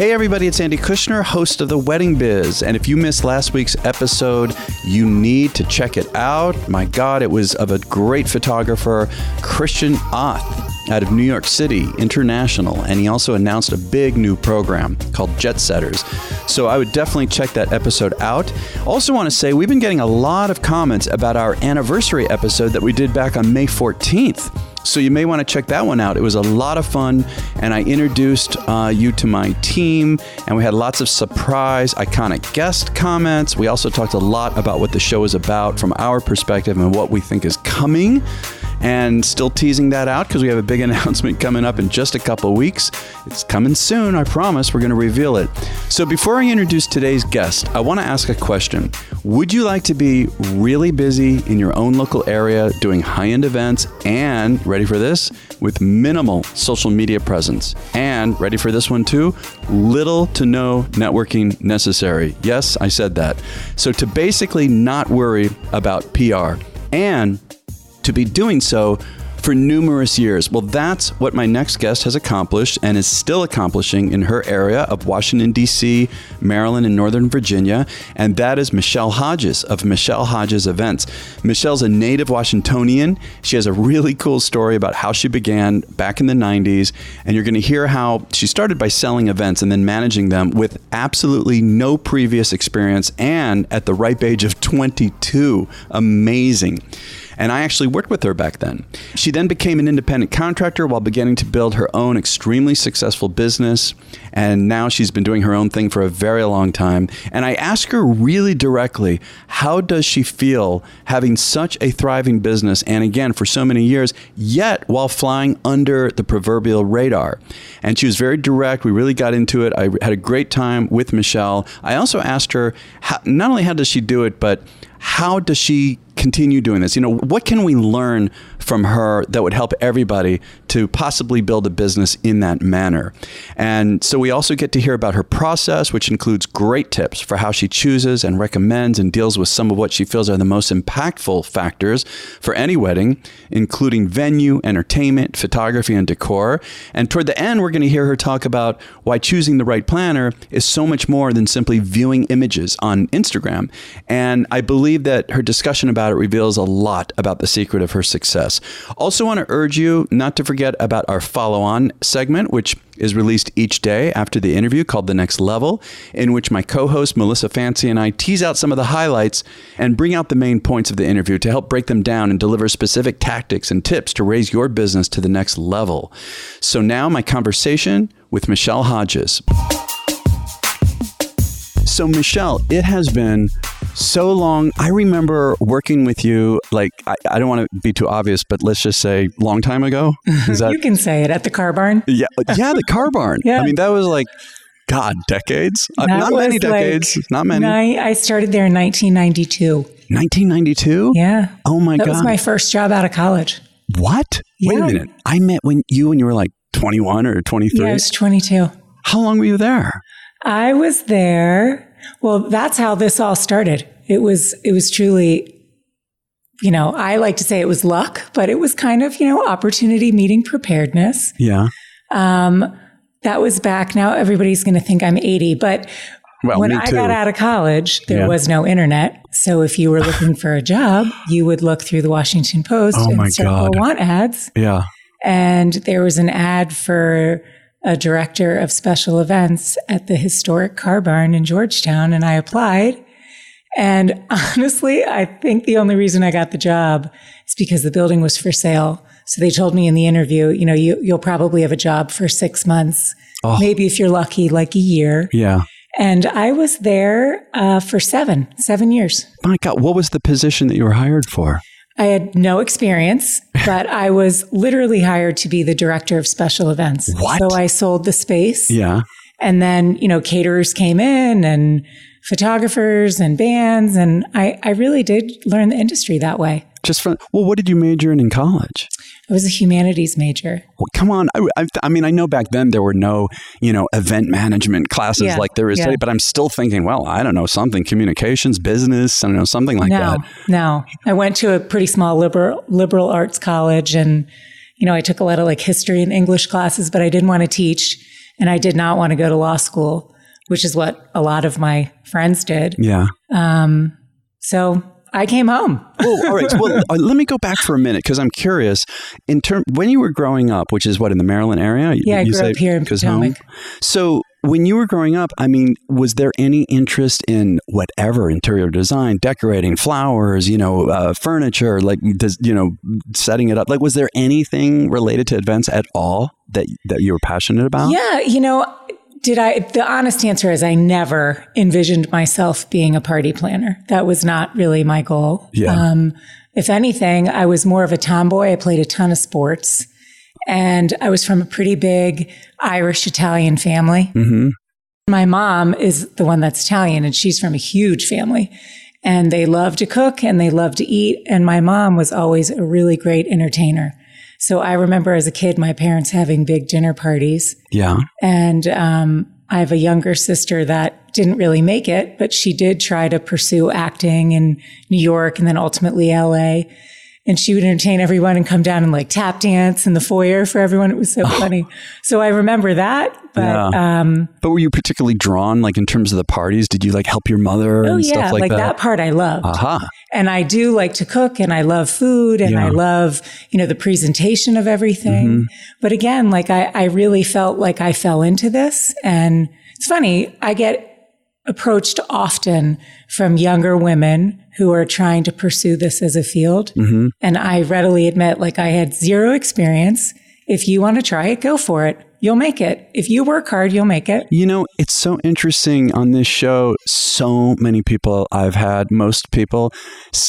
Hey everybody, it's Andy Kushner, host of The Wedding Biz. And if you missed last week's episode, you need to check it out. My God, it was of a great photographer, Christian Oth, out of New York City, international. And he also announced a big new program called Jet Setters. So I would definitely check that episode out. Also want to say we've been getting a lot of comments about our anniversary episode that we did back on May 14th. So you may want to check that one out. It was a lot of fun, and I introduced you to my team, and we had lots of surprise, iconic guest comments. We also talked a lot about what the show is about from our perspective and what we think is coming. And still teasing that out because we have a big announcement coming up in just a couple of weeks. It's coming soon, I promise. We're going to reveal it. So before I introduce today's guest, I want to ask a question. Would you like to be really busy in your own local area doing high-end events and, ready for this, with minimal social media presence? And, ready for this one too, little to no networking necessary. Yes, I said that. So to basically not worry about PR and to be doing so for numerous years. Well, that's what my next guest has accomplished and is still accomplishing in her area of Washington, D.C., Maryland, and Northern Virginia. And that is Michele Hodges of Michele Hodges Events. Michele's a native Washingtonian. She has a really cool story about how she began back in the 90s. And you're going to hear how she started by selling events and then managing them with absolutely no previous experience and at the ripe age of 22. Amazing. And I actually worked with her back then. She then became an independent contractor while beginning to build her own extremely successful business. And now she's been doing her own thing for a very long time. And I asked her really directly, how does she feel having such a thriving business? And again, for so many years, yet while flying under the proverbial radar. And she was very direct. We really got into it. I had a great time with Michele. I also asked her, not only how does she do it, but how does she continue doing this? You know, what can we learn from her that would help everybody to possibly build a business in that manner? And so we also get to hear about her process, which includes great tips for how she chooses and recommends and deals with some of what she feels are the most impactful factors for any wedding, including venue, entertainment, photography, and decor. And toward the end, we're going to hear her talk about why choosing the right planner is so much more than simply viewing images on Instagram. And I believe that her discussion about it reveals a lot about the secret of her success. Also want to urge you not to forget about our follow-on segment, which is released each day after the interview called The Next Level, in which my co-host Melissa Fancy and I tease out some of the highlights and bring out the main points of the interview to help break them down and deliver specific tactics and tips to raise your business to the next level. So now my conversation with Michele Hodges. So Michele, it has been so long. I remember working with you, like, I don't want to be too obvious, but let's just say long time ago. Is that, you can say it, at the car barn. Yeah, the car barn. Yeah. I mean, that was like, God, decades. Not many decades. Not many. I started there in 1992. 1992? Yeah. Oh my God. That was my first job out of college. What? Yeah. Wait a minute. I met when you were like 21 or 23? Yeah, I was 22. How long were you there? I was there. Well, that's how this all started. It was truly, I like to say it was luck, but it was kind of, opportunity meeting preparedness. Yeah. That was back. Now everybody's going to think I'm 80, but when I got out of college, there was no internet. So if you were looking for a job, you would look through the Washington Post and several want ads. Yeah. And there was an ad for a director of special events at the historic car barn in Georgetown, and I applied. And honestly, I think the only reason I got the job is because the building was for sale. So they told me in the interview, you'll probably have a job for 6 months, maybe if you're lucky, like a year. Yeah. And I was there for 7 years. My God, what was the position that you were hired for? I had no experience, but I was literally hired to be the director of special events. What? So I sold the space. Yeah. And then, caterers came in and photographers and bands. And I really did learn the industry that way. What did you major in college? I was a humanities major. Well, come on. I mean, I know back then there were no, event management classes like there is today, but I'm still thinking, well, I don't know, something, communications, business, I don't know, something like that. No. I went to a pretty small liberal arts college and, I took a lot of history and English classes, but I didn't want to teach. and I did not want to go to law school, which is what a lot of my friends did. Yeah. So I came home. Well, all right. Well, let me go back for a minute because I'm curious. When you were growing up, which is what, in the Maryland area? Yeah, I grew up here in Potomac. So when you were growing up, I mean, was there any interest in whatever, interior design, decorating, flowers, furniture, like, setting it up? Like, was there anything related to events at all that you were passionate about? Yeah, the honest answer is I never envisioned myself being a party planner. That was not really my goal. Yeah. If anything, I was more of a tomboy. I played a ton of sports, and I was from a pretty big Irish-Italian family. Mm-hmm. My mom is the one that's Italian, and she's from a huge family, and they love to cook and they love to eat. And my mom was always a really great entertainer. So I remember as a kid, my parents having big dinner parties. Yeah. And I have a younger sister that didn't really make it, but she did try to pursue acting in New York and then ultimately LA. And she would entertain everyone and come down and like tap dance in the foyer for everyone. It was so funny. So I remember that. But, but were you particularly drawn, like in terms of the parties? Did you like help your mother and stuff like that? That part I loved. Uh-huh. And I do like to cook, and I love food, and I love, the presentation of everything. Mm-hmm. But again, like I really felt like I fell into this. And it's funny, I get approached often from younger women who are trying to pursue this as a field. Mm-hmm. And I readily admit, like, I had zero experience. If you want to try it, go for it. You'll make it. If you work hard, you'll make it. It's so interesting on this show. So many people I've had, most people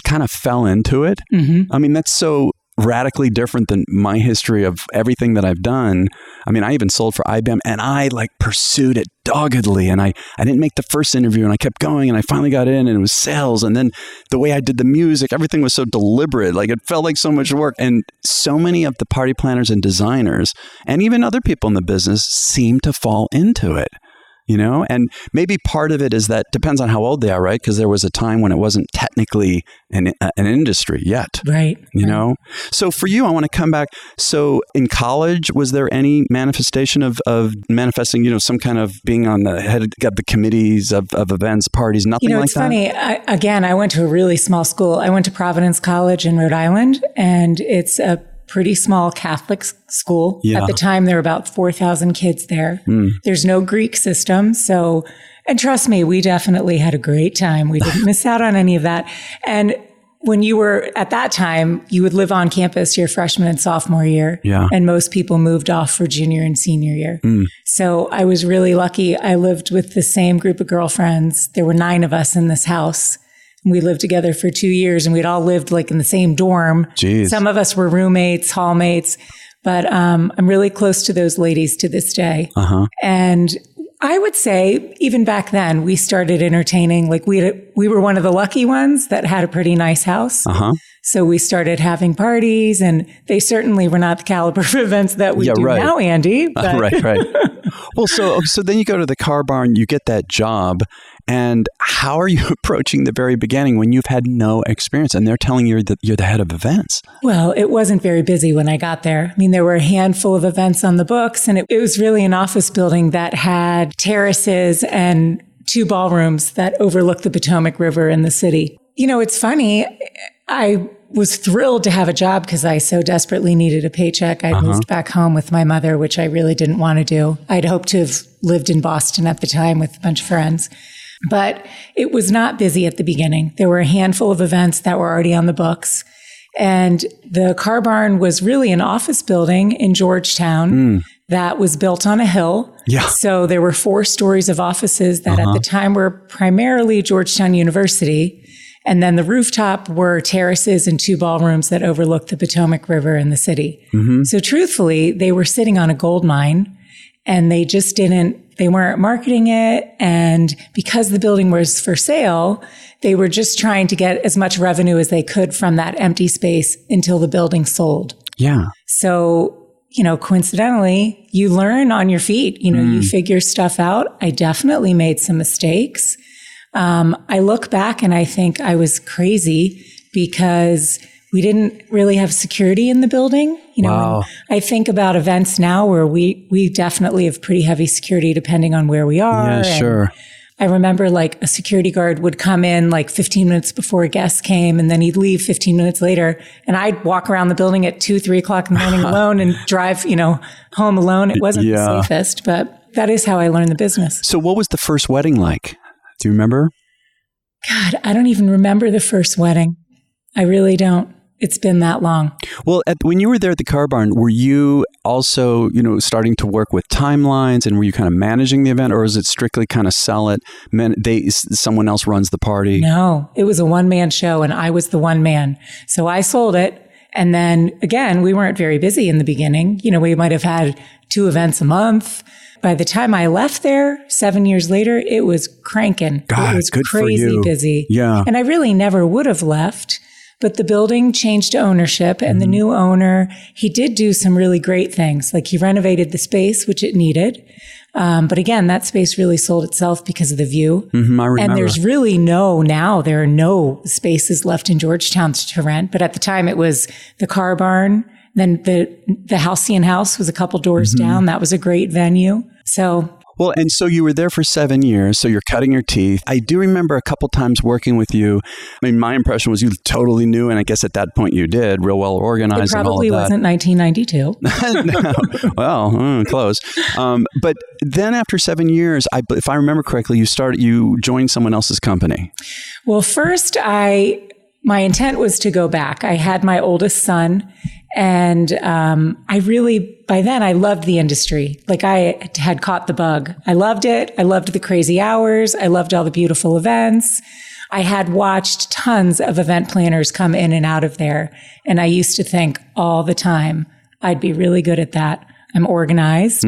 kind of fell into it. Mm-hmm. I mean, that's so radically different than my history of everything that I've done. I mean, I even sold for IBM, and I pursued it doggedly, and I didn't make the first interview, and I kept going, and I finally got in, and it was sales. And then the way I did the music, everything was so deliberate. Like, it felt like so much work. And so many of the party planners and designers, and even other people in the business, seem to fall into it. And maybe part of it is that depends on how old they are, right? Because there was a time when it wasn't technically an industry yet. Right. So for you, I want to come back. So in college, was there any manifestation of manifesting, some kind of being on the head of the committees of events, parties, nothing like that? It's funny. I went to a really small school. I went to Providence College in Rhode Island, and it's a pretty small Catholic school. Yeah. At the time, there were about 4,000 kids there. Mm. There's no Greek system. And trust me, we definitely had a great time. We didn't miss out on any of that. And when you were at that time, you would live on campus your freshman and sophomore year. Yeah. And most people moved off for junior and senior year. Mm. So I was really lucky. I lived with the same group of girlfriends. There were 9 of us in this house. We lived together for 2 years, and we'd all lived like in the same dorm. Jeez. Some of us were roommates, hallmates, but I'm really close to those ladies to this day. Uh-huh. And I would say even back then, we started entertaining. Like we were one of the lucky ones that had a pretty nice house. Uh-huh. So we started having parties, and they certainly were not the caliber of events that we do now, Andy. But. Right. Well, so then you go to the car barn, you get that job. And how are you approaching the very beginning when you've had no experience and they're telling you that you're the head of events? Well, it wasn't very busy when I got there. I mean, there were a handful of events on the books, and it was really an office building that had terraces and 2 ballrooms that overlooked the Potomac River in the city. It's funny. I was thrilled to have a job because I so desperately needed a paycheck. I'd moved back home with my mother, which I really didn't want to do. I'd hoped to have lived in Boston at the time with a bunch of friends. But it was not busy at the beginning. There were a handful of events that were already on the books. And the car barn was really an office building in Georgetown that was built on a hill. Yeah. So there were 4 stories of offices that at the time were primarily Georgetown University. And then the rooftop were terraces and 2 ballrooms that overlooked the Potomac River in the city. Mm-hmm. So truthfully, they were sitting on a gold mine, and they weren't marketing it. And because the building was for sale, they were just trying to get as much revenue as they could from that empty space until the building sold. Yeah. So, coincidentally, you learn on your feet, you figure stuff out. I definitely made some mistakes. I look back and I think I was crazy because We didn't really have security in the building. Wow. I think about events now where we definitely have pretty heavy security depending on where we are. Yeah, sure. I remember like a security guard would come in like 15 minutes before a guest came, and then he'd leave 15 minutes later. And I'd walk around the building at 2, 3 o'clock in the morning alone and drive, home alone. It wasn't the safest, but that is how I learned the business. So what was the first wedding like? Do you remember? God, I don't even remember the first wedding. I really don't. It's been that long. Well, when you were there at the car barn, were you also, starting to work with timelines, and were you kind of managing the event, or is it strictly kind of sell it? Someone else runs the party? No, it was a one-man show, and I was the one man. So I sold it. And then again, we weren't very busy in the beginning. We might have had 2 events a month. By the time I left there 7 years later, it was cranking. God, it was good crazy for you. Busy. Yeah. And I really never would have left. But the building changed ownership, and the new owner, he did do some really great things. Like he renovated the space, which it needed. But again, that space really sold itself because of the view. I remember. And there's really there are no spaces left in Georgetown to rent. But at the time it was the car barn. Then the Halcyon House was a couple doors down. That was a great venue. So. Well, and so you were there for 7 years, so you're cutting your teeth. I do remember a couple times working with you. I mean, my impression was you totally knew, and I guess at that point you did, real well organized and all of that. It probably wasn't 1992. No. Well, close. But then after 7 years, if I remember correctly, you joined someone else's company. Well, first my intent was to go back. I had my oldest son, and by then I loved the industry. Like I had caught the bug. I loved it. I loved the crazy hours. I loved all the beautiful events. I had watched tons of event planners come in and out of there. And I used to think all the time, I'd be really good at that. I'm organized.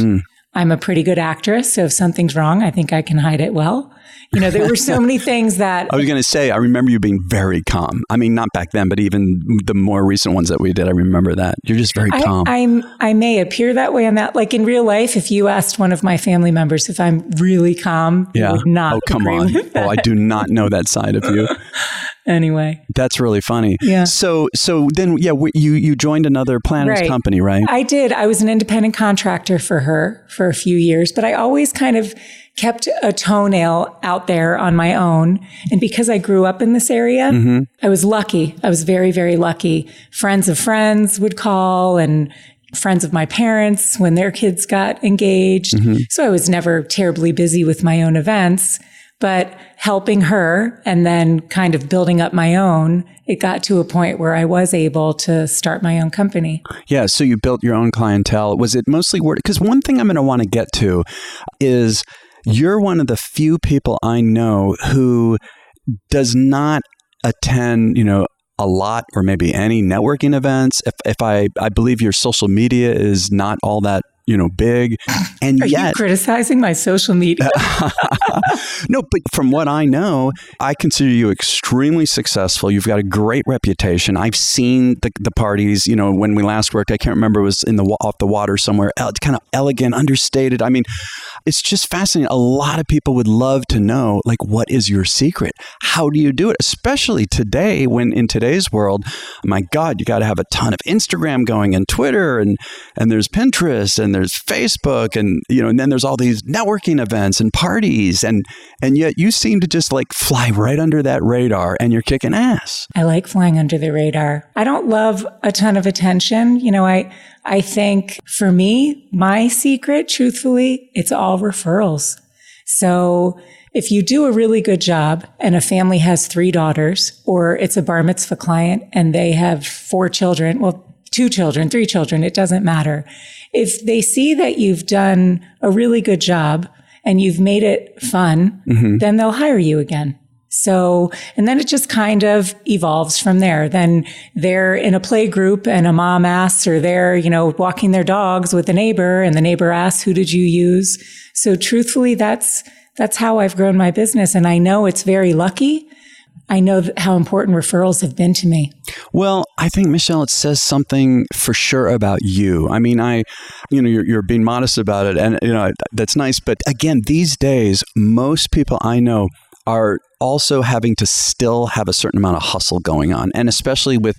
I'm a pretty good actress. So if something's wrong, I think I can hide it well. There were so many things that... I was going to say, I remember you being very calm. I mean, not back then, but even the more recent ones that we did, I remember that. You're just very calm. I may appear that way on that. Like in real life, if you asked one of my family members if I'm really calm, they would not agree with that. I do not know that side of you. Anyway. That's really funny. Yeah. So then, you joined another planner's company, right? I did. I was an independent contractor for her for a few years, but I always kind of kept a toenail out there on my own. And because I grew up in this area, I was lucky. I was very, very lucky. Friends of friends would call, and friends of my parents when their kids got engaged. So I was never terribly busy with my own events, but helping her and then kind of building up my own, it got to a point where I was able to start my own company. Yeah. So you built your own clientele. Was it mostly word? Because one thing I'm going to want to get to is you're one of the few people I know who does not attend, a lot or maybe any networking events. If I believe your social media is not all that, big. And Are you criticizing my social media? No, but from what I know, I consider you extremely successful. You've got a great reputation. I've seen the parties, when we last worked, I can't remember, it was off the water somewhere, kind of elegant, understated. I mean, it's just fascinating. A lot of people would love to know, like, what is your secret? How do you do it? Especially today, when in today's world, my God, you got to have a ton of Instagram going and Twitter and there's Pinterest and there's Facebook and then there's all these networking events and parties and yet you seem to just like fly right under that radar and you're kicking ass. I like flying under the radar. I don't love a ton of attention. I think for me, my secret, truthfully, it's all referrals. So if you do a really good job and a family has 3 daughters, or it's a bar mitzvah client and they have 4 children, 2 children, 3 children, it doesn't matter. If they see that you've done a really good job and you've made it fun, then they'll hire you again. So, and then it just kind of evolves from there. Then they're in a play group and a mom asks, or they're, walking their dogs with a neighbor and the neighbor asks, who did you use? So truthfully, that's how I've grown my business. And I know it's very lucky. I know how important referrals have been to me. Well, I think, Michele, it says something for sure about you. I mean, you're being modest about it and, that's nice. But again, these days, most people I know are also having to still have a certain amount of hustle going on. And especially with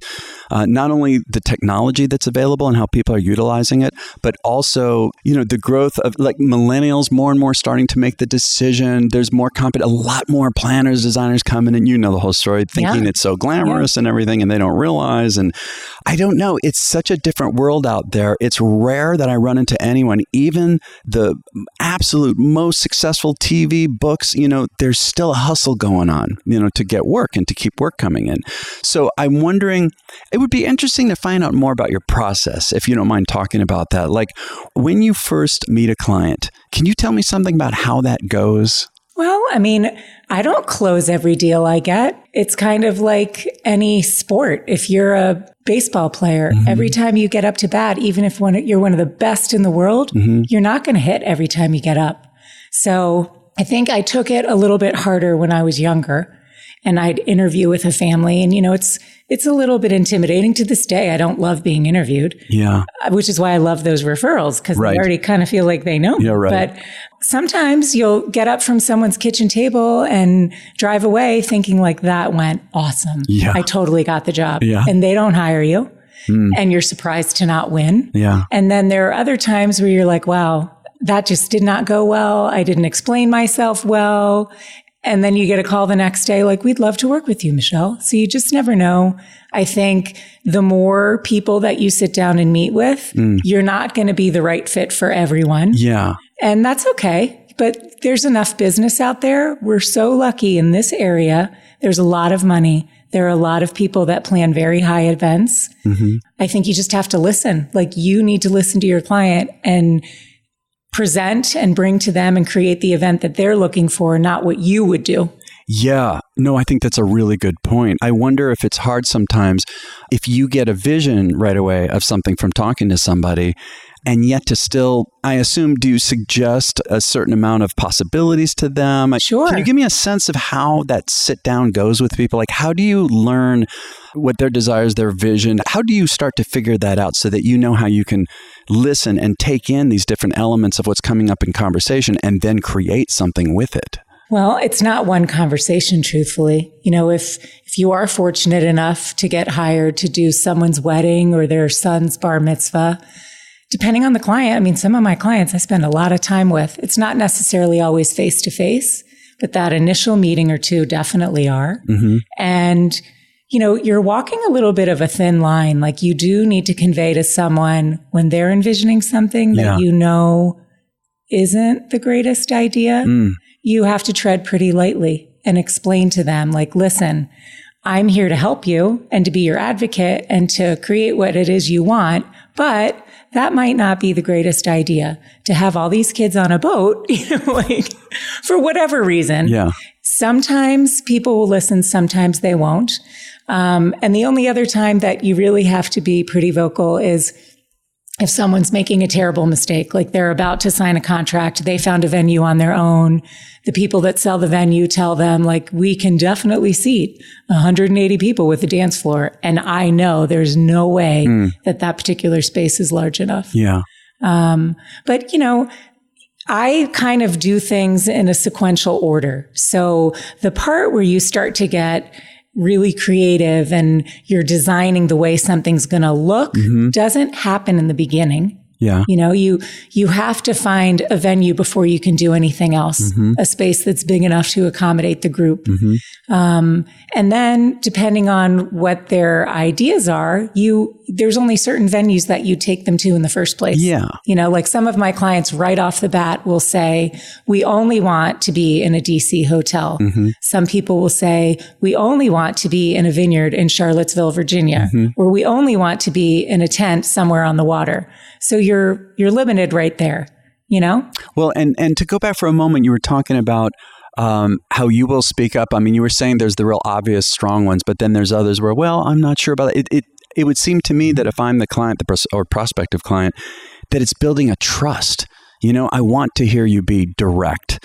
not only the technology that's available and how people are utilizing it, but also, the growth of like millennials more and more starting to make the decision. There's more a lot more planners, designers coming in, the whole story, thinking it's so glamorous and everything, and they don't realize. And I don't know, it's such a different world out there. It's rare that I run into anyone, even the absolute most successful TV books, there's still a hustle going on, to get work and to keep work coming in. So I'm wondering, it would be interesting to find out more about your process, if you don't mind talking about that. Like when you first meet a client, can you tell me something about how that goes? Well, I don't close every deal I get. It's kind of like any sport. If you're a baseball player, every time you get up to bat, even if you're one of the best in the world, you're not going to hit every time you get up. So I think I took it a little bit harder when I was younger, and I'd interview with a family, and it's a little bit intimidating to this day. I don't love being interviewed. Yeah. Which is why I love those referrals, because they already kind of feel like they know me. Yeah, right. But sometimes you'll get up from someone's kitchen table and drive away thinking like, that went awesome. Yeah. I totally got the job. Yeah. And they don't hire you. And you're surprised to not win. Yeah. And then there are other times where you're like, wow, that just did not go well. I didn't explain myself well. And then you get a call the next day, like, we'd love to work with you, Michele. So you just never know. I think the more people that you sit down and meet with, you're not going to be the right fit for everyone. Yeah. And that's okay. But there's enough business out there. We're so lucky in this area. There's a lot of money. There are a lot of people that plan very high events. I think you just have to listen. Like, you need to listen to your client and present and bring to them and create the event that they're looking for, not what you would do. Yeah. No, I think that's a really good point. I wonder if it's hard sometimes if you get a vision right away of something from talking to somebody, and yet to still, I assume, do you suggest a certain amount of possibilities to them? Sure. Can you give me a sense of how that sit down goes with people? Like, how do you learn what their desires, their vision? How do you start to figure that out so that you know how you can listen and take in these different elements of what's coming up in conversation and then create something with it? Well, it's not one conversation, truthfully. If you are fortunate enough to get hired to do someone's wedding or their son's bar mitzvah, depending on the client, some of my clients I spend a lot of time with. It's not necessarily always face to face, but that initial meeting or two definitely are. And, you're walking a little bit of a thin line. Like, you do need to convey to someone when they're envisioning something that isn't the greatest idea. You have to tread pretty lightly and explain to them, like, listen, I'm here to help you and to be your advocate and to create what it is you want, but that might not be the greatest idea to have all these kids on a boat, for whatever reason. Yeah. Sometimes people will listen, sometimes they won't. And the only other time that you really have to be pretty vocal is if someone's making a terrible mistake, like they're about to sign a contract, they found a venue on their own. The people that sell the venue tell them, like, we can definitely seat 180 people with the dance floor. And I know there's no way that particular space is large enough. Yeah. But, I kind of do things in a sequential order. So the part where you start to get really creative and you're designing the way something's going to look doesn't happen in the beginning. Yeah. You have to find a venue before you can do anything else, a space that's big enough to accommodate the group. And then depending on what their ideas are, there's only certain venues that you take them to in the first place. Yeah. Like some of my clients right off the bat will say, we only want to be in a DC hotel. Some people will say, we only want to be in a vineyard in Charlottesville, Virginia, or we only want to be in a tent somewhere on the water. So you're limited right there, Well, and to go back for a moment, you were talking about how you will speak up. You were saying there's the real obvious strong ones, but then there's others where, well, I'm not sure about it. It would seem to me that if I'm the client, or prospective client, that it's building a trust. I want to hear you be direct,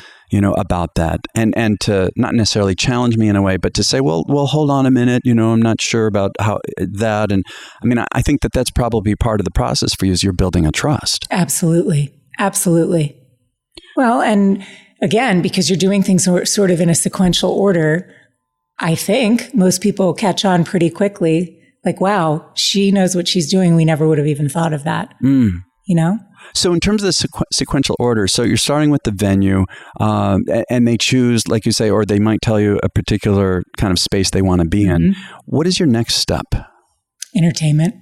about that, and to not necessarily challenge me in a way, but to say, well, hold on a minute, I'm not sure about how that. And I think that that's probably part of the process for you is you're building a trust. Absolutely. Absolutely. Well, and again, because you're doing things sort of in a sequential order, I think most people catch on pretty quickly. Like, wow, she knows what she's doing. We never would have even thought of that, you know? So in terms of the sequential order, so you're starting with the venue and they choose, like you say, or they might tell you a particular kind of space they want to be in. What is your next step? Entertainment.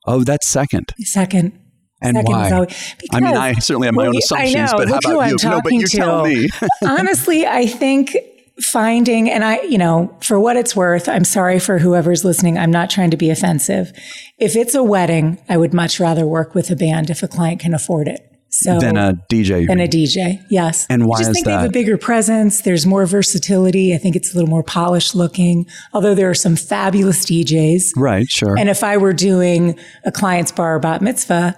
Oh, that's second. Second. And why? I mean, I certainly have my own assumptions, but how about you? No, but you tell me. Honestly, I think finding, and for what it's worth, I'm sorry for whoever's listening. I'm not trying to be offensive. If it's a wedding, I would much rather work with a band if a client can afford it. So than a DJ. Than a DJ, yes. And why is that? I just think they have a bigger presence. There's more versatility. I think it's a little more polished looking, although there are some fabulous DJs. Right, sure. And if I were doing a client's bar or bat mitzvah,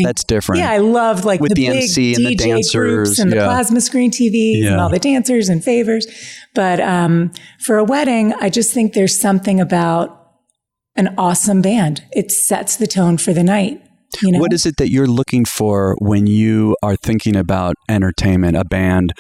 that's different. Yeah, I love like with the big MC and DJ the dancers groups and the plasma screen TVs and all the dancers and favors. But for a wedding, I just think there's something about an awesome band. It sets the tone for the night. You know? What is it that you're looking for when you are thinking about entertainment, a band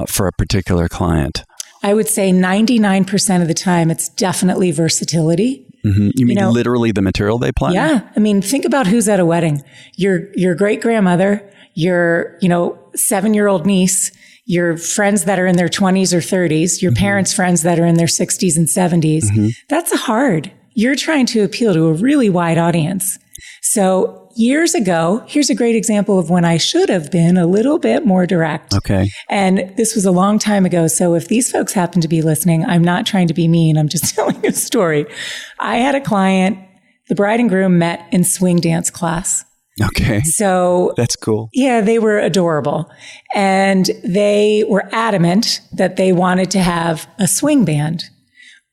for a particular client? I would say 99% of the time, it's definitely versatility. Mm-hmm. You mean literally the material they play? Yeah. I mean, think about who's at a wedding. Your great-grandmother, your 7-year-old niece, your friends that are in their 20s or 30s, your parents' friends that are in their 60s and 70s. That's hard. You're trying to appeal to a really wide audience. So years ago, here's a great example of when I should have been a little bit more direct. Okay. And this was a long time ago. So if these folks happen to be listening, I'm not trying to be mean. I'm just telling a story. I had a client, the bride and groom met in swing dance class. Okay. So that's cool. Yeah, they were adorable. And they were adamant that they wanted to have a swing band.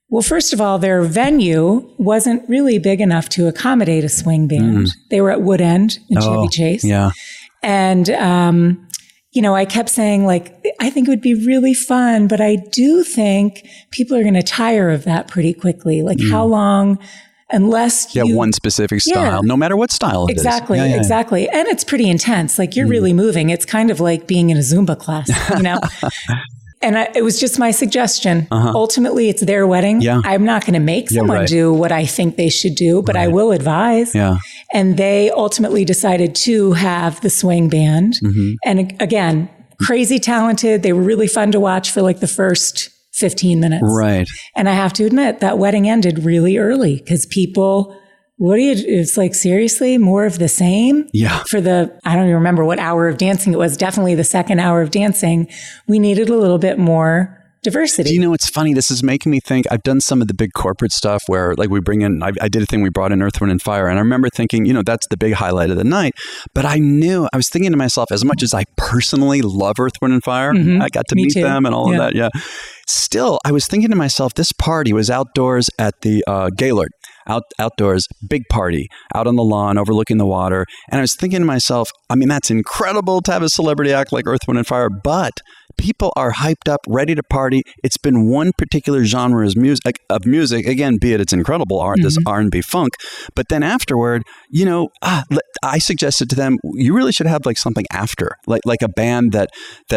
Well, first of all, their venue wasn't really big enough to accommodate a swing band. They were at Wood End in Chevy Chase. Yeah. And, I kept saying, I think it would be really fun, but I do think people are going to tire of that pretty quickly. How long, unless you... one specific style, no matter what style it is. Exactly. And it's pretty intense. You're really moving. It's kind of like being in a Zumba class, And it was just my suggestion. Ultimately, it's their wedding. Yeah. I'm not going to make someone do what I think they should do, but I will advise. Yeah. And they ultimately decided to have the swing band. And again, crazy talented. They were really fun to watch for the first 15 minutes. Right. And I have to admit that wedding ended really early because people... it's seriously more of the same? Yeah. For I don't even remember what hour of dancing it was. Definitely the second hour of dancing. We needed a little bit more diversity. Do you know, it's funny. This is making me think. I've done some of the big corporate stuff where we bring in, I did a thing, we brought in Earth, Wind and Fire. And I remember thinking, that's the big highlight of the night. But I was thinking to myself, as much as I personally love Earth, Wind and Fire, I got to meet them and all of that. Yeah. Still, I was thinking to myself, this party was outdoors at the Gaylord. Outdoors, big party, out on the lawn, overlooking the water. And I was thinking to myself, that's incredible to have a celebrity act like Earth, Wind and Fire, but people are hyped up, ready to party. It's been one particular genre of music, again, be it it's incredible art, this R&B funk. But then afterward, I suggested to them, you really should have something after, like a band that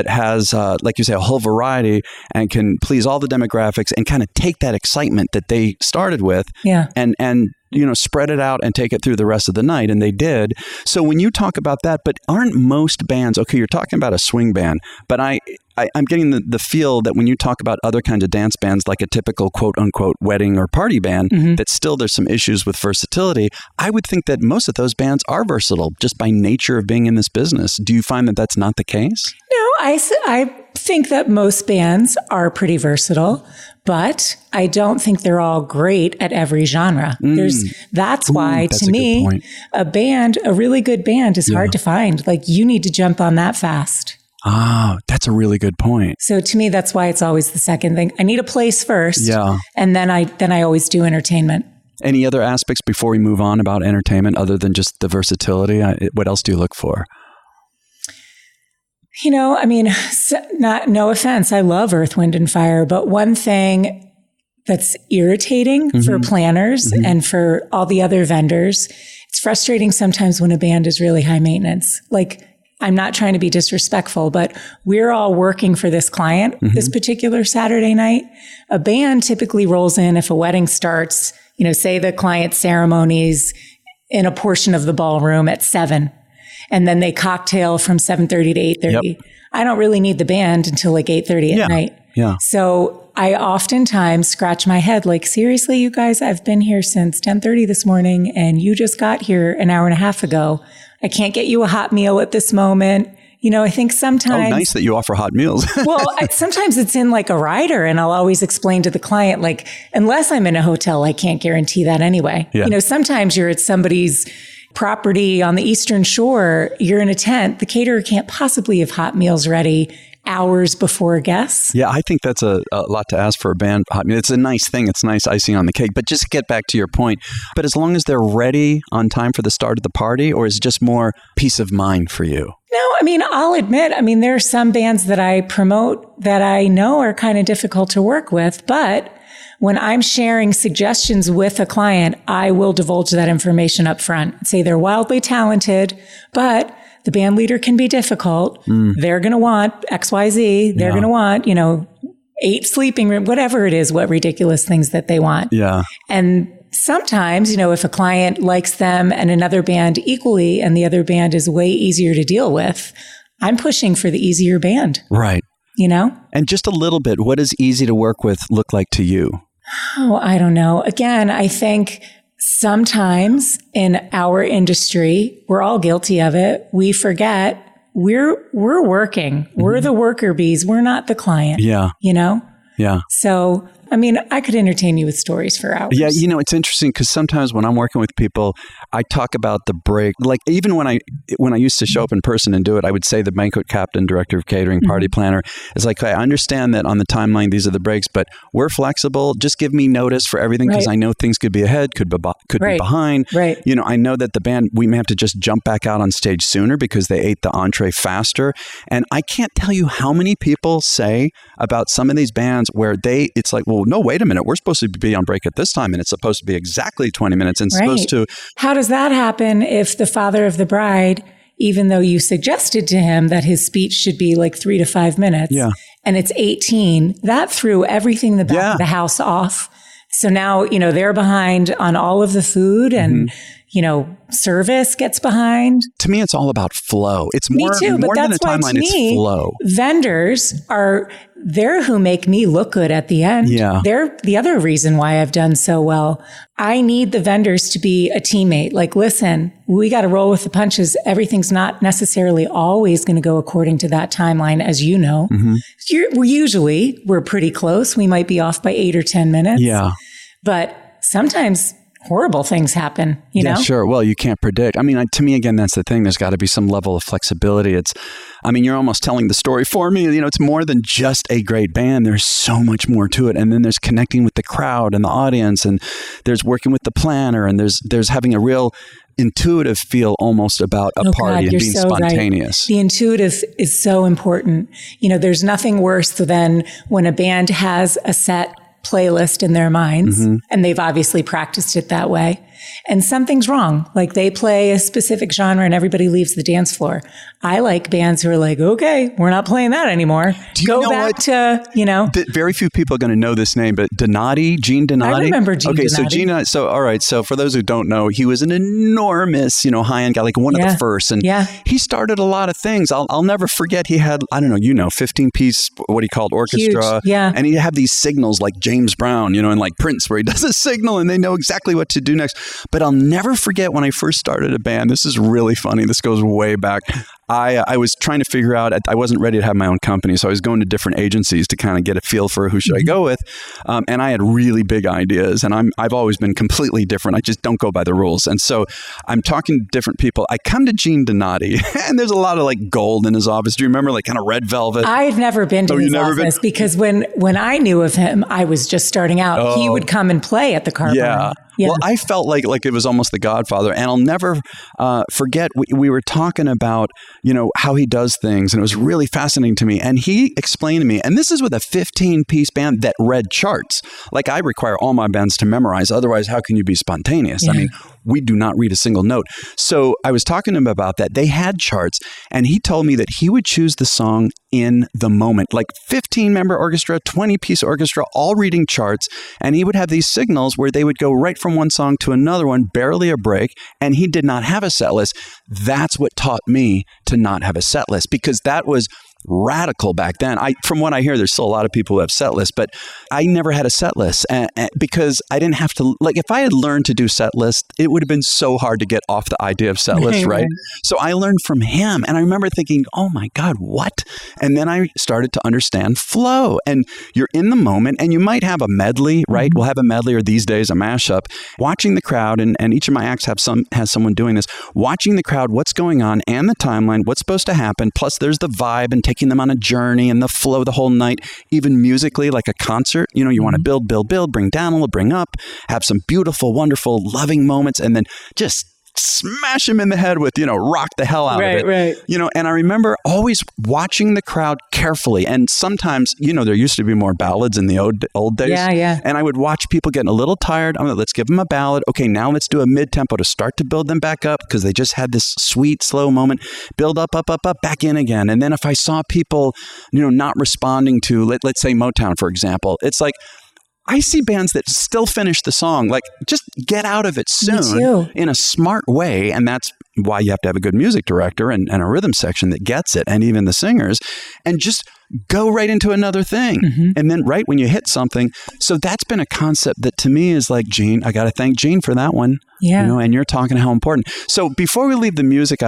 has, like you say, a whole variety and can please all the demographics and kind of take that excitement that they started with and spread it out and take it through the rest of the night. And they did. So when you talk about that, but aren't most bands, okay, you're talking about a swing band, but I'm getting the feel that when you talk about other kinds of dance bands, like a typical quote unquote wedding or party band, that still there's some issues with versatility. I would think that most of those bands are versatile just by nature of being in this business. Do you find that that's not the case? No, I think that most bands are pretty versatile, but I don't think they're all great at every genre. That's why, to me, a really good band is hard to find. You need to jump on that fast. Ah, that's a really good point. So to me, that's why it's always the second thing. I need a place first. Yeah. And then I always do entertainment. Any other aspects before we move on about entertainment other than just the versatility? What else do you look for? No offense. I love Earth, Wind and Fire, but one thing that's irritating for planners and for all the other vendors, it's frustrating sometimes when a band is really high maintenance. I'm not trying to be disrespectful, but we're all working for this client this particular Saturday night. A band typically rolls in if a wedding starts, say the client ceremonies in a portion of the ballroom at 7, and then they cocktail from 7:30 to 8:30. Yep. I don't really need the band until like 8:30 at night. Yeah. So I oftentimes scratch my head like, seriously, you guys, I've been here since 10:30 this morning and you just got here an hour and a half ago. I can't get you a hot meal at this moment. I think sometimes... Oh, nice that you offer hot meals. Well, sometimes it's in like a rider, and I'll always explain to the client, like, unless I'm in a hotel, I can't guarantee that anyway. Yeah. Sometimes you're at somebody's property on the Eastern Shore, you're in a tent, the caterer can't possibly have hot meals ready hours before guests. Yeah, I think that's a lot to ask for a band. I mean, it's a nice thing. It's nice icing on the cake. But just to get back to your point, but as long as they're ready on time for the start of the party, or is it just more peace of mind for you? No, I'll admit, there are some bands that I promote that I know are kind of difficult to work with, but when I'm sharing suggestions with a client, I will divulge that information up front. Say they're wildly talented, but the band leader can be difficult. They're going to want XYZ. They're going to want, 8 sleeping rooms, whatever it is, what ridiculous things that they want. Yeah. And sometimes, if a client likes them and another band equally, and the other band is way easier to deal with, I'm pushing for the easier band. Right. And just a little bit, what does easy to work with look like to you? Oh, I don't know. Again, I think sometimes in our industry, we're all guilty of it. We forget we're working. We're the worker bees. We're not the client. Yeah. Yeah. So, I could entertain you with stories for hours. Yeah, it's interesting because sometimes when I'm working with people, I talk about the break. Like even when I used to show up in person and do it, I would say the banquet captain, director of catering, party planner is like, I understand that on the timeline, these are the breaks, but we're flexible. Just give me notice for everything because I know things could be ahead, could be behind. Right. I know that the band, we may have to just jump back out on stage sooner because they ate the entree faster. And I can't tell you how many people say about some of these bands where it's like, well, no, wait a minute. We're supposed to be on break at this time and it's supposed to be exactly 20 minutes and supposed to... How does that happen if the father of the bride, even though you suggested to him that his speech should be like 3 to 5 minutes and it's 18, that threw everything in the back of the house off. So now, they're behind on all of the food and, service gets behind. To me, it's all about flow. It's more, me too, more but than that's a timeline, it's flow. Vendors they're who make me look good at the end. Yeah. They're the other reason why I've done so well. I need the vendors to be a teammate. Like, listen, we got to roll with the punches. Everything's not necessarily always going to go according to that timeline, as you know. We're pretty close. We might be off by 8 or 10 minutes. Yeah. But sometimes horrible things happen, Yeah, sure. Well, you can't predict. To me, again, that's the thing. There's got to be some level of flexibility. You're almost telling the story for me. It's more than just a great band. There's so much more to it. And then there's connecting with the crowd and the audience, and there's working with the planner, and there's having a real intuitive feel almost about a party and being so spontaneous. Right. The intuitive is so important. There's nothing worse than when a band has a set playlist in their minds and they've obviously practiced it that way and something's wrong. Like they play a specific genre and everybody leaves the dance floor. I like bands who are like, okay, we're not playing that anymore. Go back to, very few people are going to know this name, but Gene Donati. I remember Gene Donati. All right. So for those who don't know, he was an enormous, high-end guy, like one of the first. And he started a lot of things. I'll never forget he had, 15-piece, what he called orchestra. Huge. Yeah. And he'd have these signals like James Brown, and like Prince, where he does a signal and they know exactly what to do next. But I'll never forget when I first started a band. This is really funny. This goes way back. I was trying to figure out, I wasn't ready to have my own company, so I was going to different agencies to kind of get a feel for who should I go with. And I had really big ideas, and I've always been completely different. I just don't go by the rules. And so I'm talking to different people. I come to Gene Donati, and there's a lot of like gold in his office. Do you remember like kind of red velvet? I've never been to his office because when I knew of him, I was just starting out. He would come and play at the Carbine. Yeah. Well, I felt like it was almost The Godfather. And I'll never forget, we were talking about how he does things. And it was really fascinating to me. And he explained to me, and this is with a 15-piece band that read charts. Like, I require all my bands to memorize. Otherwise, how can you be spontaneous? Yeah. I mean, we do not read a single note. So I was talking to him about that. They had charts, and he told me that he would choose the song in the moment, like 15-member orchestra, 20-piece orchestra, all reading charts. And he would have these signals where they would go right from one song to another one, barely a break. And he did not have a set list. That's what taught me to not have a set list, because that was radical back then. From what I hear, there's still a lot of people who have set lists, but I never had a set list because I didn't have to, like, if I had learned to do set lists, it would have been so hard to get off the idea of set lists, right? So I learned from him, and I remember thinking, oh my God, what? And then I started to understand flow, and you're in the moment, and you might have a medley, right? We'll have a medley, or these days a mashup, watching the crowd, and each of my acts has someone doing this, watching the crowd, what's going on, and the timeline, what's supposed to happen, plus there's the vibe and taking them on a journey and the flow the whole night, even musically, like a concert. You want to build, bring down a little, bring up, have some beautiful, wonderful, loving moments, and then just smash him in the head with, rock the hell out of it. Right. And I remember always watching the crowd carefully. And sometimes, there used to be more ballads in the old days. Yeah. And I would watch people getting a little tired. Let's give them a ballad. Okay, now let's do a mid-tempo to start to build them back up, because they just had this sweet, slow moment. Build up, back in again. And then if I saw people, not responding to, let's say Motown, for example, it's like, I see bands that still finish the song, like, just get out of it soon in a smart way. And that's why you have to have a good music director and a rhythm section that gets it, and even the singers, and just go right into another thing. And then right when you hit something. So that's been a concept that to me is like, Gene, I got to thank Gene for that one. Yeah. And you're talking how important. So before we leave the music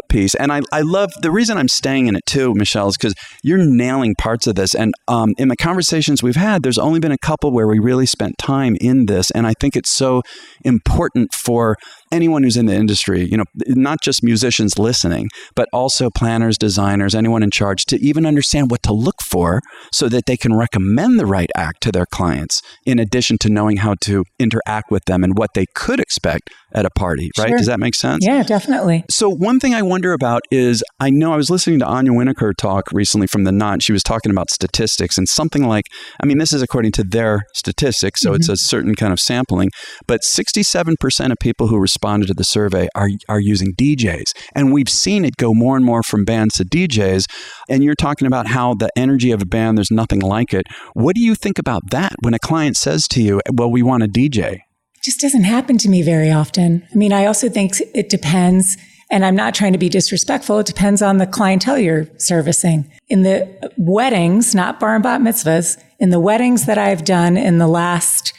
piece, and I love, the reason I'm staying in it too, Michele, is because you're nailing parts of this. And in the conversations we've had, there's only been a couple where we really spent time in this. And I think it's so important for anyone who's in the industry, not just musicians listening, but also planners, designers, anyone in charge, to even understand what to look for so that they can recommend the right act to their clients, in addition to knowing how to interact with them and what they could expect at a party, right? Sure. Does that make sense? Yeah, definitely. So one thing I wonder about is, I know I was listening to Anya Winokur talk recently from The Knot. She was talking about statistics, and something like, this is according to their statistics, so it's a certain kind of sampling, but 67% of people who responded to the survey are using DJs. And we've seen it go more and more from bands to DJs. And you're talking about how the energy of a band, there's nothing like it. What do you think about that when a client says to you, well, we want a DJ? Just doesn't happen to me very often. I also think it depends, and I'm not trying to be disrespectful, it depends on the clientele you're servicing. In the weddings, not bar and bat mitzvahs, in the weddings that I've done in the last,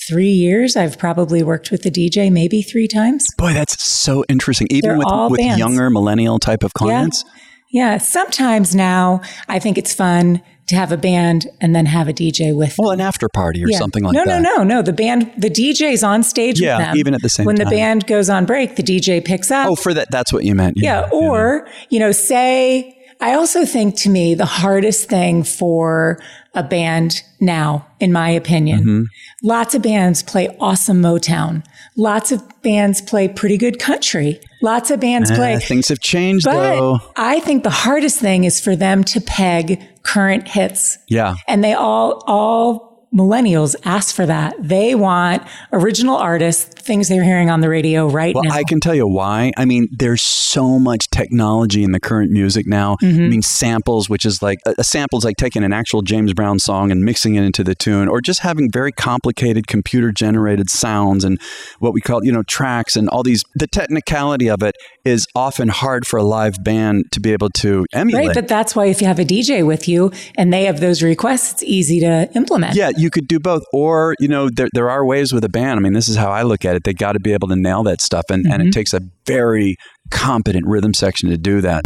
3 years, I've probably worked with the DJ maybe 3 times. Boy, that's so interesting. Even with younger millennial type of clients? Yeah. Sometimes now I think it's fun to have a band and then have a DJ with them. Well, an after party or something like that. No. The DJ's on stage with them. Even at the same time. When the band goes on break, the DJ picks up. Oh, for that, that's what you meant. Or, say, I also think, to me, the hardest thing for a band now, in my opinion, lots of bands play awesome Motown. Lots of bands play pretty good country. Lots of bands play. Things have changed, though. I think the hardest thing is for them to peg current hits. Yeah. And they all millennials ask for that. They want original artists, things they're hearing on the radio now. Well, I can tell you why. There's so much technology in the current music now. Samples, which is like a sample is like taking an actual James Brown song and mixing it into the tune, or just having very complicated computer generated sounds and what we call, tracks and all these. The technicality of it is often hard for a live band to be able to emulate. Right, but that's why if you have a DJ with you and they have those requests, it's easy to implement. Yeah, you could do both. Or, there are ways with a band. This is how I look at it. They got to be able to nail that stuff. And it takes a very competent rhythm section to do that.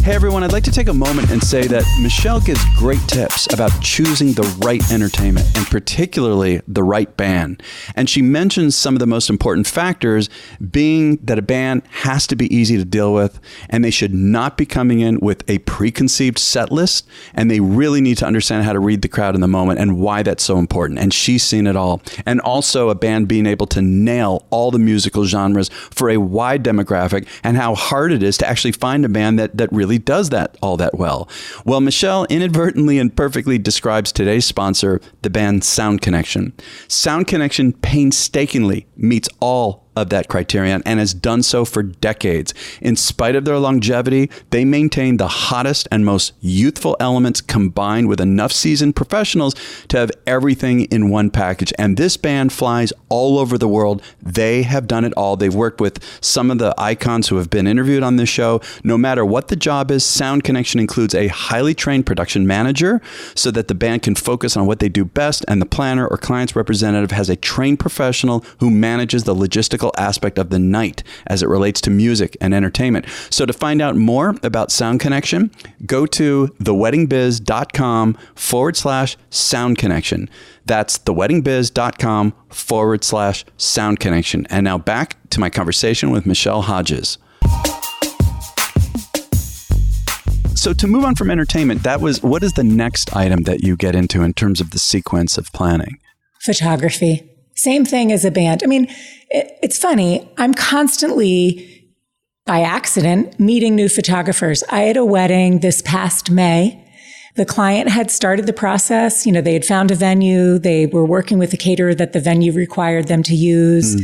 Hey everyone, I'd like to take a moment and say that Michele gives great tips about choosing the right entertainment and particularly the right band. And she mentions some of the most important factors being that a band has to be easy to deal with and they should not be coming in with a preconceived set list, and they really need to understand how to read the crowd in the moment and why that's so important. And she's seen it all. And also a band being able to nail all the musical genres for a wide demographic and how hard it is to actually find a band that really does that all that well. Well, Michele inadvertently and perfectly describes today's sponsor, the band Sound Connection. Sound Connection painstakingly meets all of that criterion and has done so for decades. In spite of their longevity, they maintain the hottest and most youthful elements combined with enough seasoned professionals to have everything in one package. And this band flies all over the world. They have done it all. They've worked with some of the icons who have been interviewed on this show. No matter what the job is, Sound Connection includes a highly trained production manager so that the band can focus on what they do best, and the planner or client's representative has a trained professional who manages the logistical aspect of the night as it relates to music and entertainment. So to find out more about Sound Connection, go to theweddingbiz.com/Sound Connection. That's theweddingbiz.com/Sound Connection. And now back to my conversation with Michele Hodges. So to move on from entertainment, what is the next item that you get into in terms of the sequence of planning? Photography. Same thing as a band. I mean, it's funny. I'm constantly, by accident, meeting new photographers. I had a wedding this past May. The client had started the process. They had found a venue. They were working with the caterer that the venue required them to use.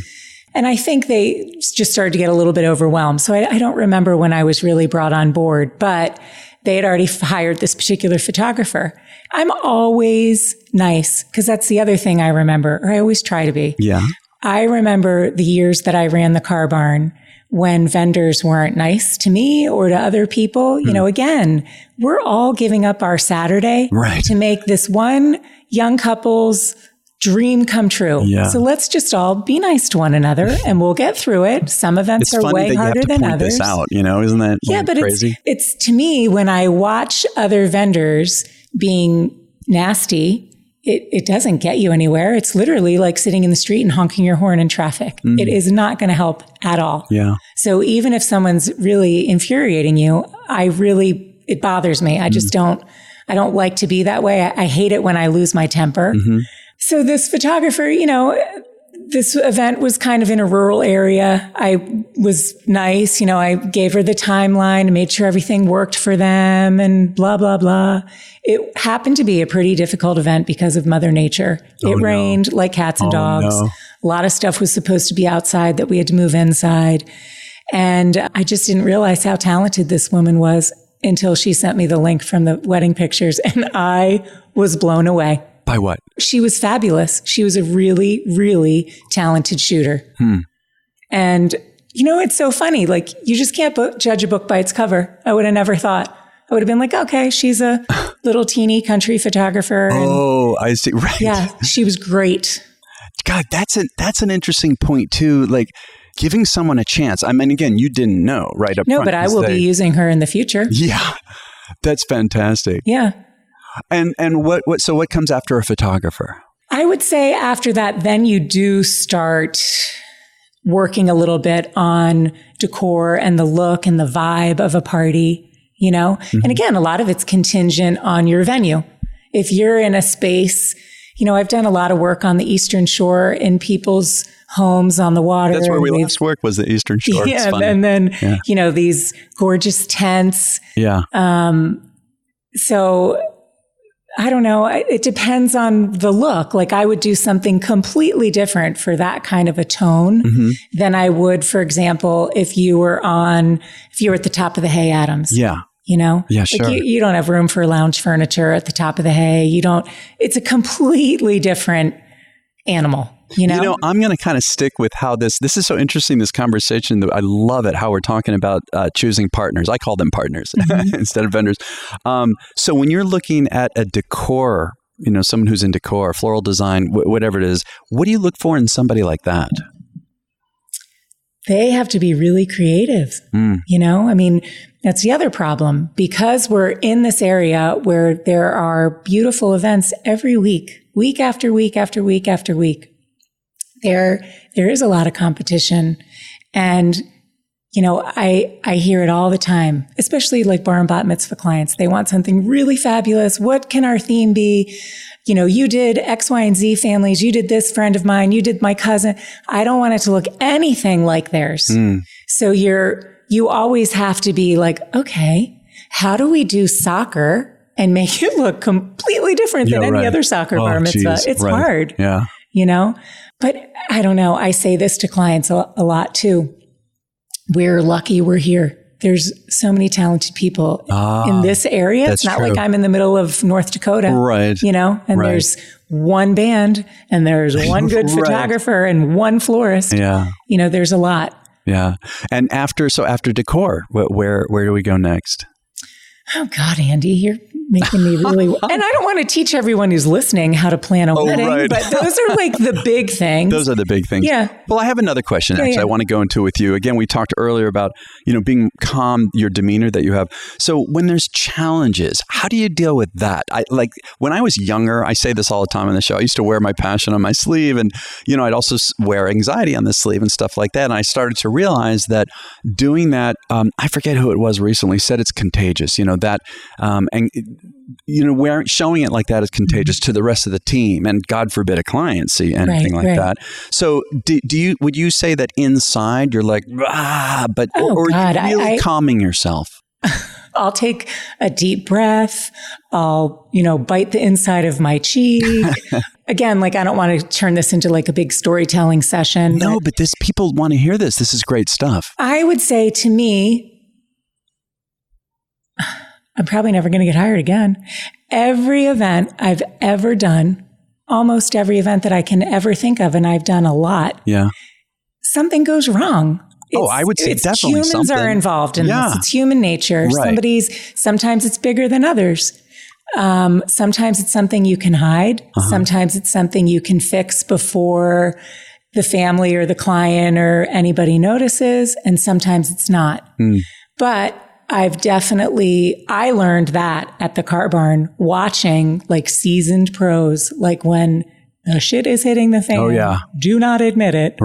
And I think they just started to get a little bit overwhelmed. So I don't remember when I was really brought on board, but they had already hired this particular photographer. I'm always nice because that's the other thing I remember, or I always try to be. Yeah. I remember the years that I ran the car barn when vendors weren't nice to me or to other people. Again, we're all giving up our Saturday to make this one young couple's dream come true. Yeah. So let's just all be nice to one another and we'll get through it. Some events are way harder than others. This out, isn't that but crazy? It's to me, when I watch other vendors being nasty, it doesn't get you anywhere. It's literally like sitting in the street and honking your horn in traffic. It is not going to help at all. Yeah. So even if someone's really infuriating you, it bothers me. I just I don't like to be that way. I hate it when I lose my temper. So this photographer, this event was kind of in a rural area. I was nice. I gave her the timeline and made sure everything worked for them and blah, blah, blah. It happened to be a pretty difficult event because of Mother Nature. It rained like cats and dogs. A lot of stuff was supposed to be outside that we had to move inside. And I just didn't realize how talented this woman was until she sent me the link from the wedding pictures. And I was blown away. By what? She was fabulous. She was a really, really talented shooter. And, it's so funny. Like, you just can't judge a book by its cover. I would have never thought. I would have been like, okay, she's a little teeny country photographer. I see. Right. Yeah, she was great. God, that's an interesting point too. Like, giving someone a chance. I mean, again, you didn't know right up front. No, but I will be using her in the future. Yeah, that's fantastic. Yeah. And so what comes after a photographer? I would say after that, then you do start working a little bit on decor and the look and the vibe of a party, And again, a lot of it's contingent on your venue. If you're in a space, I've done a lot of work on the Eastern Shore in people's homes on the water. That's where we last worked, was the Eastern Shore. Yeah, and then, these gorgeous tents. Yeah. So I don't know. It depends on the look. Like, I would do something completely different for that kind of a tone than I would, for example, if you were at the top of the Hay Adams. Yeah. Yeah, sure. Like you don't have room for lounge furniture at the top of the hay. It's a completely different animal. I'm going to kind of stick with how this is so interesting, this conversation. I love it, how we're talking about choosing partners. I call them partners instead of vendors. So when you're looking at a decor, someone who's in decor, floral design, whatever it is, what do you look for in somebody like that? they have to be really creative. You know, I mean, that's the other problem. Because we're in this area where there are beautiful events every week, week after week after week after week, there is a lot of competition. And, you know, I hear it all the time, especially like bar and bat mitzvah clients. They want something really fabulous. What can our theme be? You know, you did X, Y, and Z families. You did this friend of mine. You did my cousin. I don't want it to look anything like theirs. So you always have to be like, okay, how do we do soccer and make it look completely different than any other soccer bar mitzvah? It's hard, you know, but I don't know. I say this to clients a lot too. We're lucky we're here. There's so many talented people in this area. It's not like I'm in the middle of North Dakota, you know, and there's one band and there's one good photographer and one florist. You know, there's a lot. And after decor, where do we go next? Oh God, Andy, you're making me really, and I don't want to teach everyone who's listening how to plan a wedding, but those are like the big things. Those are the big things. Well, I have another question actually I want to go into with you. Again, we talked earlier about, you know, being calm, your demeanor that you have. So when there's challenges, how do you deal with that? Like when I was younger, I say this all the time on the show, I used to wear my passion on my sleeve, and, you know, I'd also wear anxiety on the sleeve and stuff like that. And I started to realize that doing that, I forget who it was recently said it's contagious, you know, that, and you know, showing it like that is contagious to the rest of the team, and God forbid a client see anything like that. So would you say that inside you're like, or are you really calming yourself? I'll take a deep breath. I'll, you know, bite the inside of my cheek. Again, like I don't want to turn this into like a big storytelling session. No, but people want to hear this. This is great stuff. I would say to me, I'm probably never going to get hired again. Every event I've ever done, almost every event that I can ever think of, and I've done a lot, something goes wrong. I would say definitely humans are involved in this. It's human nature. Sometimes it's bigger than others. Sometimes it's something you can hide. Sometimes it's something you can fix before the family or the client or anybody notices. And sometimes it's not. But I learned that at the car barn, watching like seasoned pros, like when the shit is hitting the fan, do not admit it.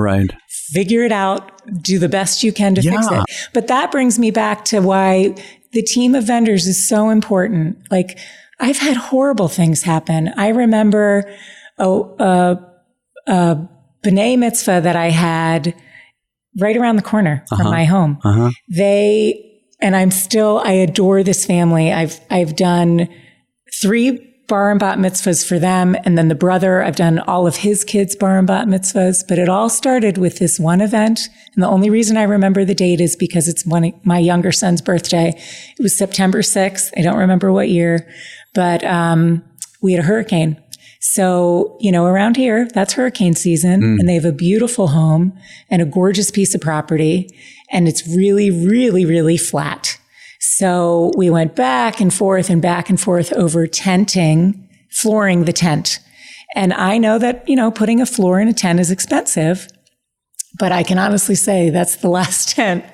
Figure it out. Do the best you can to fix it. But that brings me back to why the team of vendors is so important. Like I've had horrible things happen. I remember a B'nai Mitzvah that I had right around the corner from my home. I adore this family. I've done 3 bar and bat mitzvahs for them. And then the brother, I've done all of his kids' bar and bat mitzvahs, but it all started with this one event. And the only reason I remember the date is because it's my younger son's birthday. It was September 6th. I don't remember what year, but, we had a hurricane. So, you know, around here, that's hurricane season, and they have a beautiful home and a gorgeous piece of property. And it's really, really, really flat. So we went back and forth over tenting, flooring the tent. And I know that, you know, putting a floor in a tent is expensive, but I can honestly say that's the last tent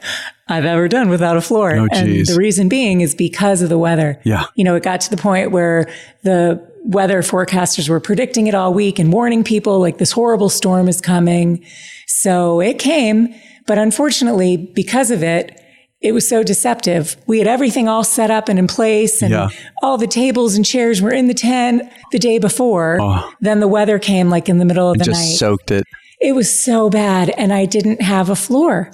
I've ever done without a floor. And the reason being is because of the weather. You know, it got to the point where the weather forecasters were predicting it all week and warning people like this horrible storm is coming. So it came. But unfortunately, because of it, it was so deceptive. We had everything all set up and in place, and all the tables and chairs were in the tent the day before. Then the weather came like in the middle of the night. Just soaked it. It was so bad, and I didn't have a floor.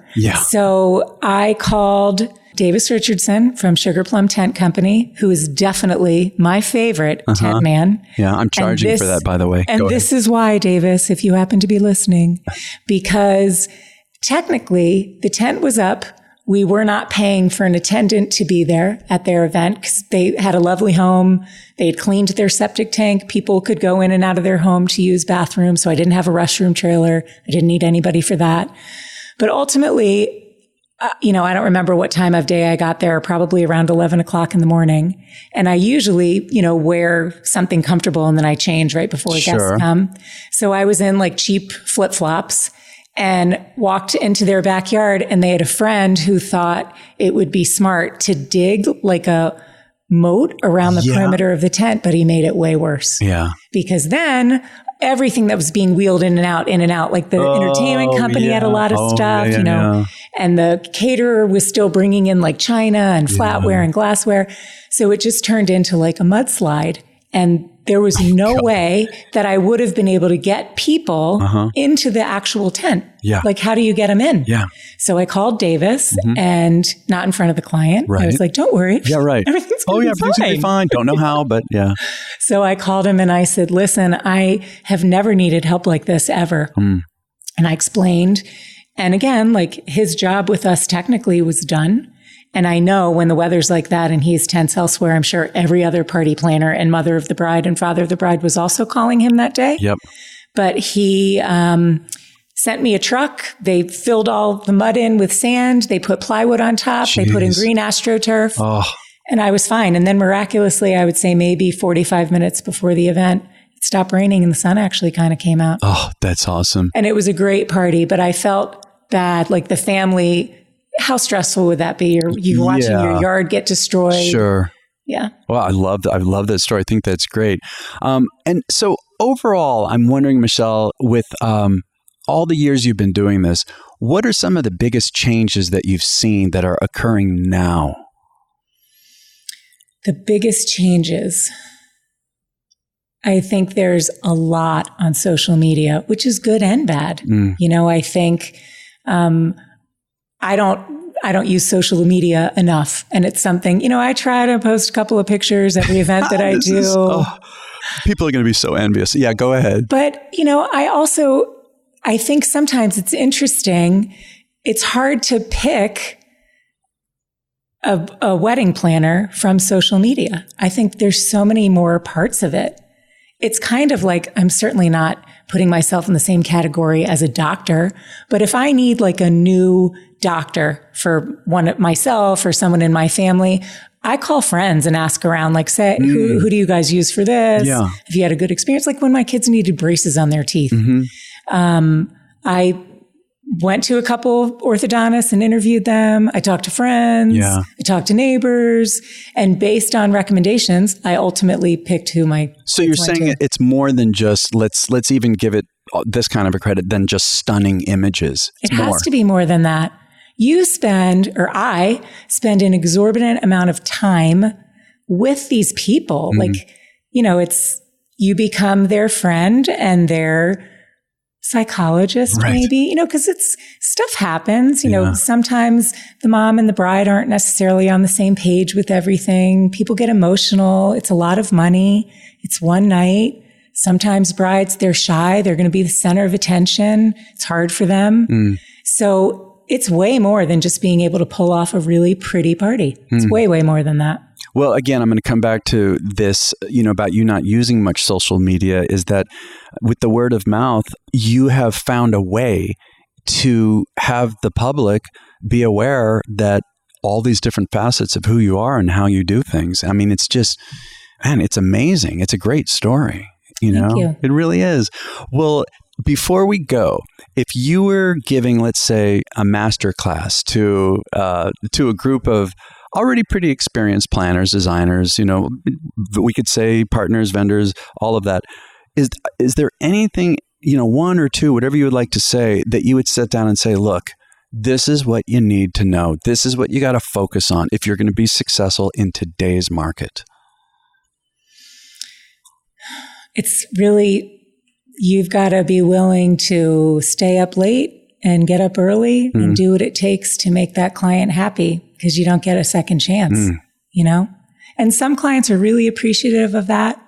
So I called Davis Richardson from Sugar Plum Tent Company, who is definitely my favorite tent man. I'm charging for that, by the way. And this is why, Davis, if you happen to be listening, because technically the tent was up. We were not paying for an attendant to be there at their event because they had a lovely home. They had cleaned their septic tank. People could go in and out of their home to use bathrooms. So I didn't have a restroom trailer. I didn't need anybody for that. But ultimately, you know, I don't remember what time of day I got there, probably around 11 o'clock in the morning. And I usually, you know, wear something comfortable and then I change right before guests come. So I was in like cheap flip-flops. and walked into their backyard, and they had a friend who thought it would be smart to dig like a moat around the perimeter of the tent, but he made it way worse. Yeah. Because then everything that was being wheeled in and out, like the entertainment company had a lot of stuff, and the caterer was still bringing in like china and flatware and glassware. So it just turned into like a mudslide. And there was no way that I would have been able to get people into the actual tent. Yeah. Like, how do you get them in? Yeah. So I called Davis and not in front of the client. Right. I was like, don't worry. Yeah, right. Everything's going to be fine. Don't know how, but yeah. So I called him and I said, listen, I have never needed help like this ever. And I explained. And again, like his job with us technically was done. And I know when the weather's like that and he's tense elsewhere, I'm sure every other party planner and mother of the bride and father of the bride was also calling him that day. Yep. But he sent me a truck. They filled all the mud in with sand. They put plywood on top. Jeez. They put in green AstroTurf. Oh. And I was fine. And then miraculously, I would say maybe 45 minutes before the event, it stopped raining and the sun actually kind of came out. Oh, that's awesome. And it was a great party, but I felt bad, like the family. How stressful would that be? You're watching your yard get destroyed. Sure. Yeah. Well, I love that story. I think that's great. And so overall, I'm wondering, Michele, with all the years you've been doing this, what are some of the biggest changes that you've seen that are occurring now? The biggest changes. I think there's a lot on social media, which is good and bad. I think I don't use social media enough. And it's something, I try to post a couple of pictures every event that I do. People are going to be so envious. Yeah, go ahead. But, I think sometimes it's interesting. It's hard to pick a wedding planner from social media. I think there's so many more parts of it. It's kind of like, I'm certainly not putting myself in the same category as a doctor, but if I need like a new doctor for myself or someone in my family, I call friends and ask around, like, say, who do you guys use for this? Yeah. Have you had a good experience? Like when my kids needed braces on their teeth. I went to a couple orthodontists and interviewed them. I talked to friends. Yeah. I talked to neighbors. And based on recommendations, I ultimately picked who my So you're saying it's more than just, let's even give it this kind of a credit than just stunning images. It has to be more than that. I spend an exorbitant amount of time with these people. Like, you become their friend and their psychologist, maybe, because stuff happens, sometimes the mom and the bride aren't necessarily on the same page with everything. People get emotional. It's a lot of money. It's one night. Sometimes brides, they're shy. They're going to be the center of attention. It's hard for them. So it's way more than just being able to pull off a really pretty party. It's way, way more than that. Well, again, I'm going to come back to this, about you not using much social media, is that with the word of mouth, you have found a way to have the public be aware that all these different facets of who you are and how you do things. I mean, it's just, man, it's amazing. It's a great story. Thank you. It really is. Well, before we go, if you were giving, let's say, a master class to a group of already pretty experienced planners, designers, we could say partners, vendors, all of that. Is there anything, one or two, whatever you would like to say, that you would sit down and say, look, this is what you need to know. This is what you got to focus on if you're going to be successful in today's market? It's really, you've got to be willing to stay up late and get up early and do what it takes to make that client happy, because you don't get a second chance, And some clients are really appreciative of that.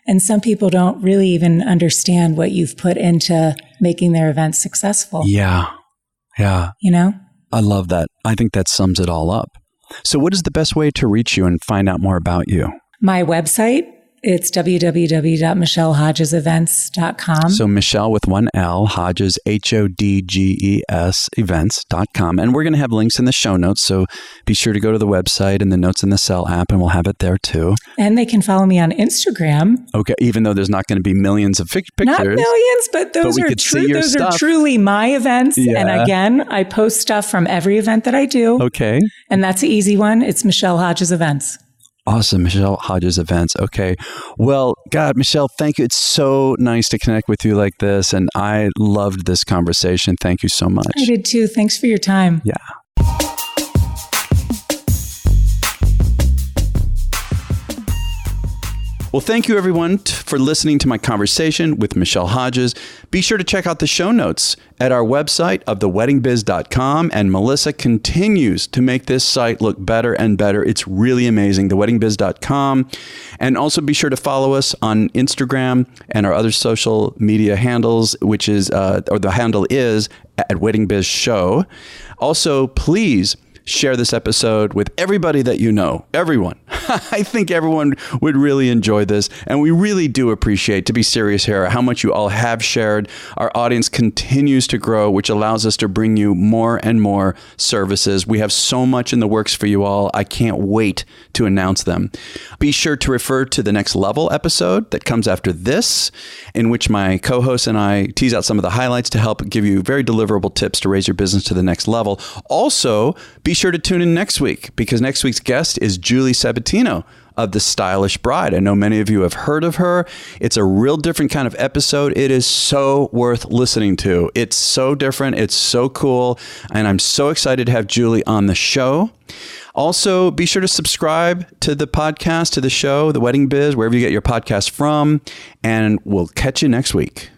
And some people don't really even understand what you've put into making their event successful. Yeah. Yeah. I love that. I think that sums it all up. So what is the best way to reach you and find out more about you? My website, It's www.michellehodgesevents.com. So Michele with one L, Hodges, Hodges, events.com. And we're going to have links in the show notes. So be sure to go to the website and the Notes in the Cell app, and we'll have it there too. And they can follow me on Instagram. Okay, even though there's not going to be millions of pictures. Not millions, but those are truly my events. Yeah. And again, I post stuff from every event that I do. Okay. And that's an easy one. It's Michele Hodges Events. Awesome. Michele Hodges Events. Okay. Well, God, Michele, thank you. It's so nice to connect with you like this. And I loved this conversation. Thank you so much. I did too. Thanks for your time. Yeah. Well, thank you, everyone, for listening to my conversation with Michele Hodges. Be sure to check out the show notes at our website of theweddingbiz.com. And Melissa continues to make this site look better and better. It's really amazing, theweddingbiz.com. And also be sure to follow us on Instagram and our other social media handles, which is, or the handle is at Wedding Biz Show. Also, please share this episode with everybody that you know. Everyone. I think everyone would really enjoy this. And we really do appreciate, to be serious here, how much you all have shared. Our audience continues to grow, which allows us to bring you more and more services. We have so much in the works for you all. I can't wait to announce them. Be sure to refer to the Next Level episode that comes after this, in which my co-host and I tease out some of the highlights to help give you very deliverable tips to raise your business to the next level. Also, be sure to tune in next week, because next week's guest is Julie Sabatino of The Stylish Bride. I know many of you have heard of her. It's a real different kind of episode. It is so worth listening to. It's so different. It's so cool. And I'm so excited to have Julie on the show. Also, be sure to subscribe to the podcast, to the show, The Wedding Biz, wherever you get your podcast from. And we'll catch you next week.